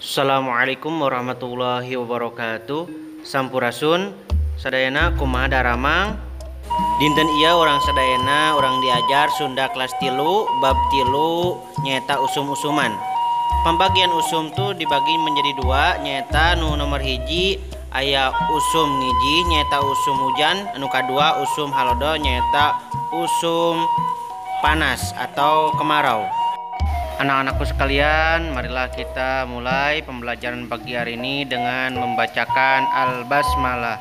Assalamualaikum warahmatullahi wabarakatuh. Sampurasun sadayana kumaha daramang. Dinten iya orang sadayana orang diajar Sunda kelas tilu bab tilu nyata usum-usuman. Pembagian usum tuh dibagi menjadi dua, nyata nu nomor hiji aya usum ngiji nyata usum hujan, anu kadua usum halodo nyata usum panas atau kemarau. Anak-anakku sekalian, marilah kita mulai pembelajaran pagi hari ini dengan membacakan Al-Basmalah.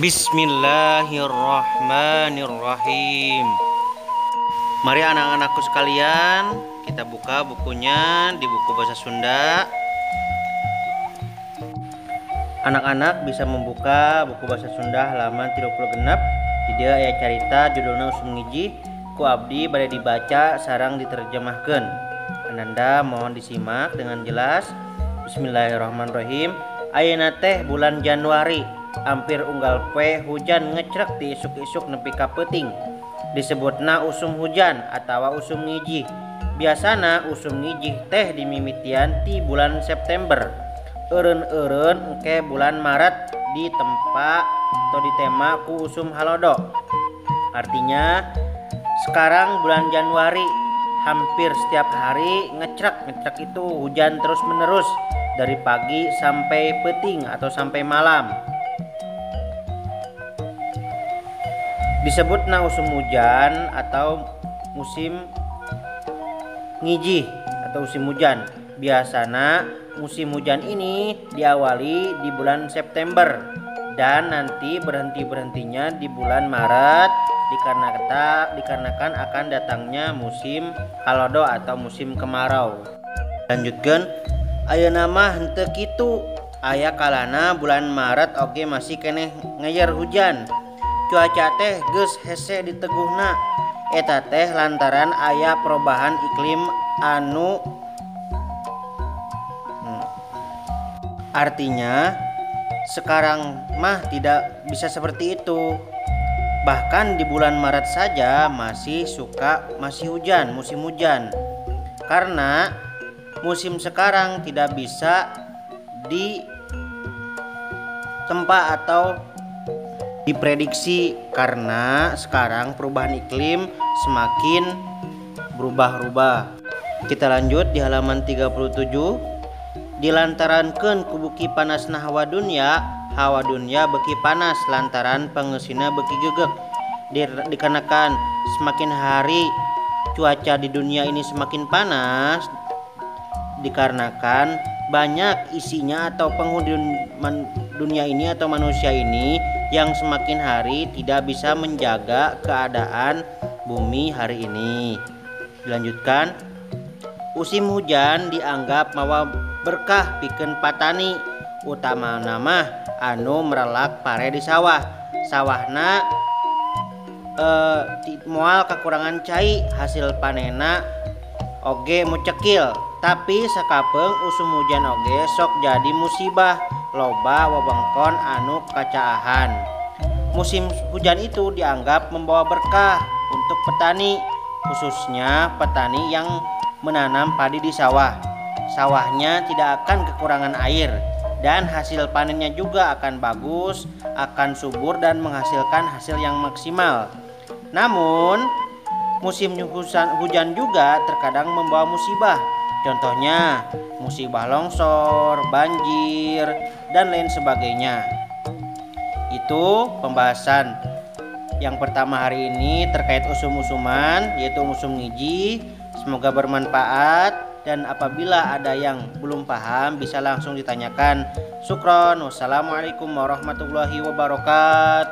Bismillahirrahmanirrahim. Mari anak-anakku sekalian, kita buka bukunya di buku bahasa Sunda. Anak-anak bisa membuka buku bahasa Sunda halaman 36. Di dia aya carita judulna usum ngiji. Ku abdi bade dibaca sarang diterjemahkeun. Ananda mohon disimak dengan jelas. Bismillahirrahmanirrahim. Ayeuna teh bulan Januari, hampir unggal poe hujan ngecrek di isuk-isuk nepi ka peuting. Disebutna usum hujan atawa usum ngiji. Biasana usum ngiji teh dimimitian ti bulan September. Eureun-eureun engke bulan Maret ditempa atau ditema ku usum halodo. Artinya sekarang bulan Januari, hampir setiap hari ngecrek itu hujan terus menerus dari pagi sampai peuting atau sampai malam. Disebutna usum hujan atau musim ngiji atau musim hujan. Biasana musim hujan ini diawali di bulan September dan nanti berhentinya di bulan Maret dikarenakan akan datangnya musim halodo atau musim kemarau. Lanjutkan, ayeuna mah henteu kitu, aya kalana bulan Maret oge masih keneh ngeueur hujan. Cuaca teh geus hese diteguhna. Eta teh lantaran aya perubahan iklim anu artinya sekarang mah tidak bisa seperti itu. Bahkan di bulan Maret saja masih hujan, musim hujan. Karena musim sekarang tidak bisa ditempa atau diprediksi karena sekarang perubahan iklim semakin berubah-ubah. Kita lanjut di halaman 37. Dilantarankeun ku beuki panasna hawa dunya beuki panas lantaran pangeusina beuki geugeg. Dikarenakan semakin hari cuaca di dunia ini semakin panas, dikarenakan banyak isinya atau penghuni dunia ini atau manusia ini yang semakin hari tidak bisa menjaga keadaan bumi hari ini. Dilanjutkan, musim hujan dianggap mawa berkah pikeun patani, utamana mah anu merelak pare di sawahna moal kakurangan cai, hasil panena oge mucekil. Tapi sakapeung usum hujan oge sok jadi musibah, loba wewengkon anu kacaahan. Musim hujan itu dianggap membawa berkah untuk petani, khususnya petani yang menanam padi di sawah. Sawahnya tidak akan kekurangan air dan hasil panennya juga akan bagus, akan subur dan menghasilkan hasil yang maksimal. Namun musim hujan juga terkadang membawa musibah. Contohnya musibah longsor, banjir, dan lain sebagainya. Itu pembahasan yang pertama hari ini terkait usum-usuman, yaitu usum ngiji. Semoga bermanfaat. Dan apabila ada yang belum paham bisa langsung ditanyakan. Syukron. Wassalamualaikum warahmatullahi wabarakatuh.